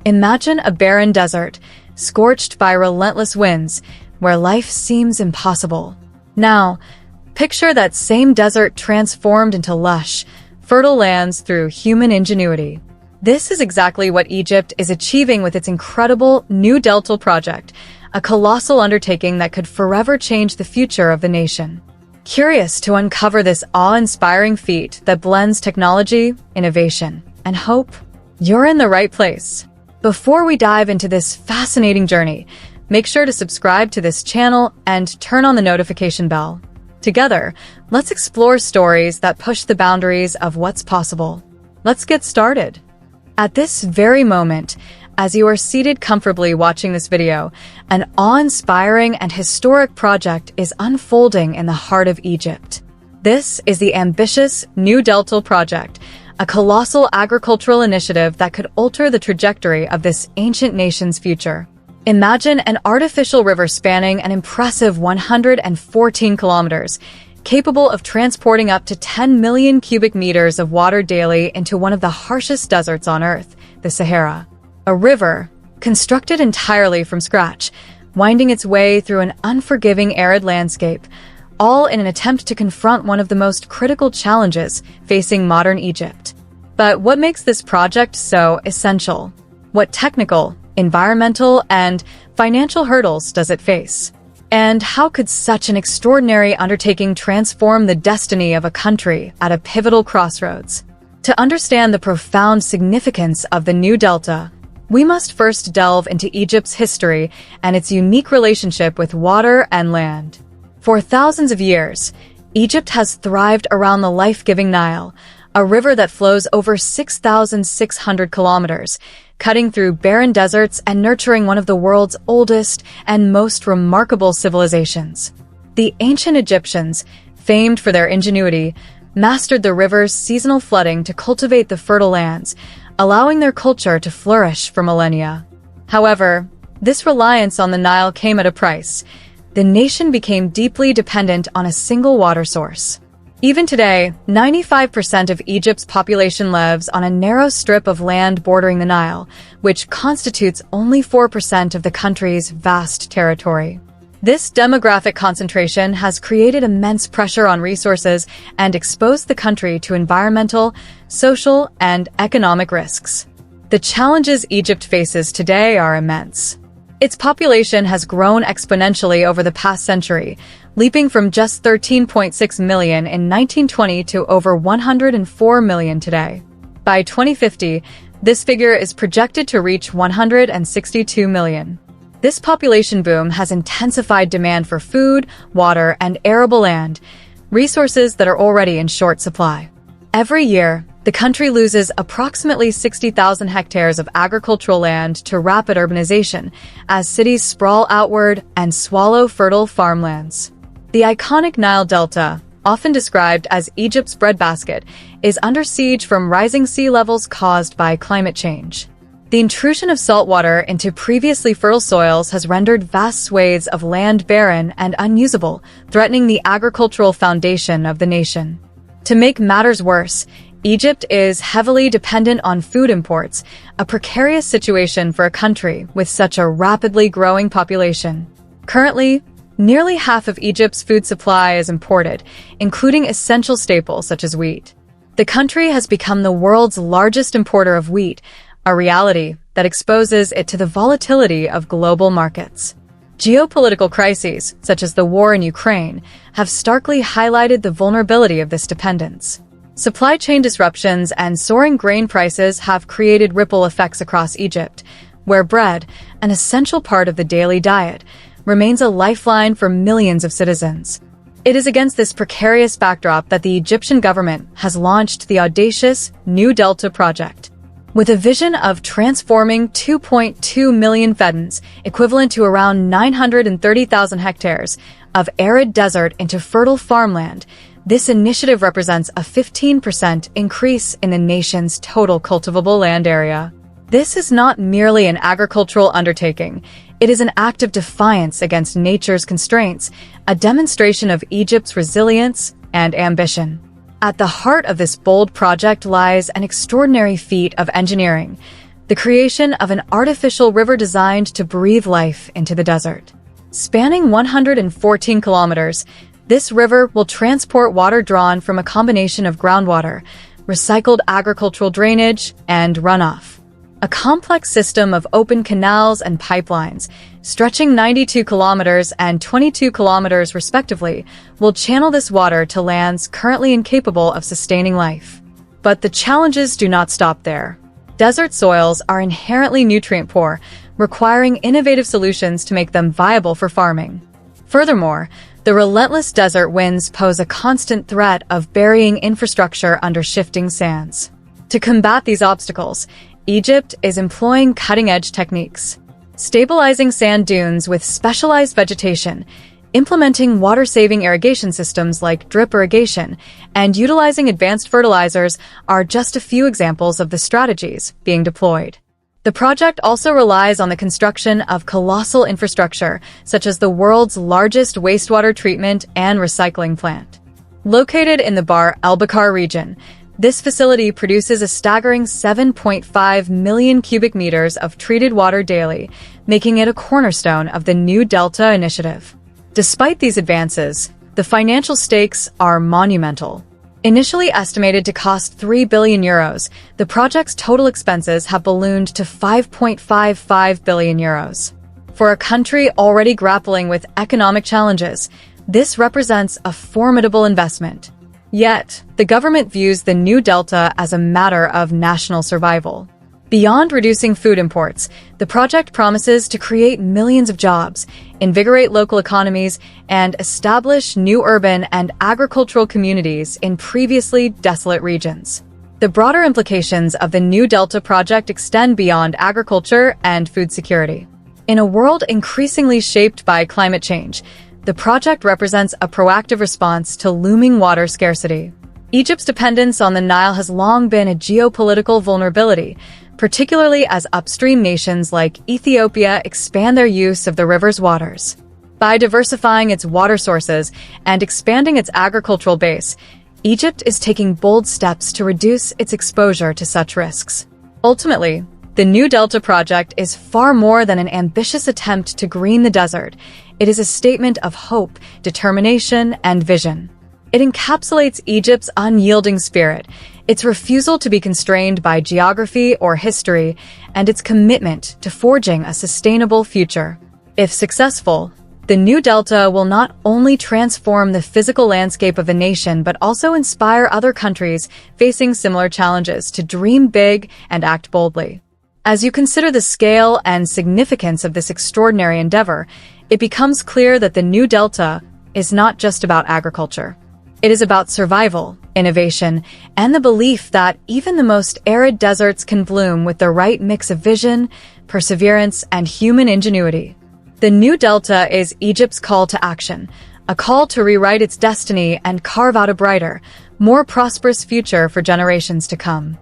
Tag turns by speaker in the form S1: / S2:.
S1: Imagine a barren desert, scorched by relentless winds, where life seems impossible. Now, picture that same desert transformed into lush, fertile lands through human ingenuity. This is exactly what Egypt is achieving with its incredible New Delta project, a colossal undertaking that could forever change the future of the nation. Curious to uncover this awe-inspiring feat that blends technology, innovation, and hope? You're in the right place. Before we dive into this fascinating journey, make sure to subscribe to this channel and turn on the notification bell. Together, let's explore stories that push the boundaries of what's possible. Let's get started. At this very moment, as you are seated comfortably watching this video, an awe-inspiring and historic project is unfolding in the heart of Egypt. This is the ambitious New Delta project, a colossal agricultural initiative that could alter the trajectory of this ancient nation's future. Imagine an artificial river spanning an impressive 114 kilometers, capable of transporting up to 10 million cubic meters of water daily into one of the harshest deserts on Earth, the Sahara. A river, constructed entirely from scratch, winding its way through an unforgiving arid landscape, all in an attempt to confront one of the most critical challenges facing modern Egypt. But what makes this project so essential? What technical, environmental, and financial hurdles does it face? And how could such an extraordinary undertaking transform the destiny of a country at a pivotal crossroads? To understand the profound significance of the New Delta, we must first delve into Egypt's history and its unique relationship with water and land. For thousands of years, Egypt has thrived around the life-giving Nile, a river that flows over 6,600 kilometers, cutting through barren deserts and nurturing one of the world's oldest and most remarkable civilizations. The ancient Egyptians, famed for their ingenuity, mastered the river's seasonal flooding to cultivate the fertile lands, allowing their culture to flourish for millennia. However, this reliance on the Nile came at a price. The nation became deeply dependent on a single water source. Even today, 95% of Egypt's population lives on a narrow strip of land bordering the Nile, which constitutes only 4% of the country's vast territory. This demographic concentration has created immense pressure on resources and exposed the country to environmental, social, and economic risks. The challenges Egypt faces today are immense. Its population has grown exponentially over the past century, leaping from just 13.6 million in 1920 to over 104 million today. By 2050, this figure is projected to reach 162 million. This population boom has intensified demand for food, water, and arable land, resources that are already in short supply. Every year, the country loses approximately 60,000 hectares of agricultural land to rapid urbanization as cities sprawl outward and swallow fertile farmlands. The iconic Nile Delta, often described as Egypt's breadbasket, is under siege from rising sea levels caused by climate change. The intrusion of saltwater into previously fertile soils has rendered vast swathes of land barren and unusable, threatening the agricultural foundation of the nation. To make matters worse, Egypt is heavily dependent on food imports, a precarious situation for a country with such a rapidly growing population. Currently, nearly half of Egypt's food supply is imported, including essential staples such as wheat. The country has become the world's largest importer of wheat, a reality that exposes it to the volatility of global markets. Geopolitical crises, such as the war in Ukraine, have starkly highlighted the vulnerability of this dependence. Supply chain disruptions and soaring grain prices have created ripple effects across Egypt, where bread, an essential part of the daily diet, remains a lifeline for millions of citizens. It is against this precarious backdrop that the Egyptian government has launched the audacious New Delta project. With a vision of transforming 2.2 million feddans, equivalent to around 930,000 hectares, of arid desert into fertile farmland, this initiative represents a 15% increase in the nation's total cultivable land area. This is not merely an agricultural undertaking. It is an act of defiance against nature's constraints, a demonstration of Egypt's resilience and ambition. At the heart of this bold project lies an extraordinary feat of engineering. the creation of an artificial river designed to breathe life into the desert. Spanning 114 kilometers, this river will transport water drawn from a combination of groundwater, recycled agricultural drainage, and runoff. A complex system of open canals and pipelines, stretching 92 kilometers and 22 kilometers respectively, will channel this water to lands currently incapable of sustaining life. But the challenges do not stop there. Desert soils are inherently nutrient-poor, requiring innovative solutions to make them viable for farming. Furthermore, the relentless desert winds pose a constant threat of burying infrastructure under shifting sands. To combat these obstacles, Egypt is employing cutting-edge techniques, stabilizing sand dunes with specialized vegetation, implementing water-saving irrigation systems like drip irrigation, and utilizing advanced fertilizers are just a few examples of the strategies being deployed. The project also relies on the construction of colossal infrastructure, such as the world's largest wastewater treatment and recycling plant. Located in the Bahr el-Bakar region, this facility produces a staggering 7.5 million cubic meters of treated water daily, making it a cornerstone of the New Delta initiative. Despite these advances, the financial stakes are monumental. Initially estimated to cost 3 billion euros, the project's total expenses have ballooned to 5.55 billion euros. For a country already grappling with economic challenges, this represents a formidable investment. Yet, the government views the New Delta as a matter of national survival. Beyond reducing food imports, the project promises to create millions of jobs, invigorate local economies, and establish new urban and agricultural communities in previously desolate regions. The broader implications of the New Delta project extend beyond agriculture and food security. In a world increasingly shaped by climate change, the project represents a proactive response to looming water scarcity. Egypt's dependence on the Nile has long been a geopolitical vulnerability, particularly as upstream nations like Ethiopia expand their use of the river's waters. By diversifying its water sources and expanding its agricultural base, Egypt is taking bold steps to reduce its exposure to such risks. Ultimately, the New Delta project is far more than an ambitious attempt to green the desert. It is a statement of hope, determination, and vision. It encapsulates Egypt's unyielding spirit, its refusal to be constrained by geography or history, and its commitment to forging a sustainable future. If successful, the New Delta will not only transform the physical landscape of the nation but also inspire other countries facing similar challenges to dream big and act boldly. As you consider the scale and significance of this extraordinary endeavor, it becomes clear that the New Delta is not just about agriculture. It is about survival, innovation, and the belief that even the most arid deserts can bloom with the right mix of vision, perseverance, and human ingenuity. The New Delta is Egypt's call to action, a call to rewrite its destiny and carve out a brighter, more prosperous future for generations to come.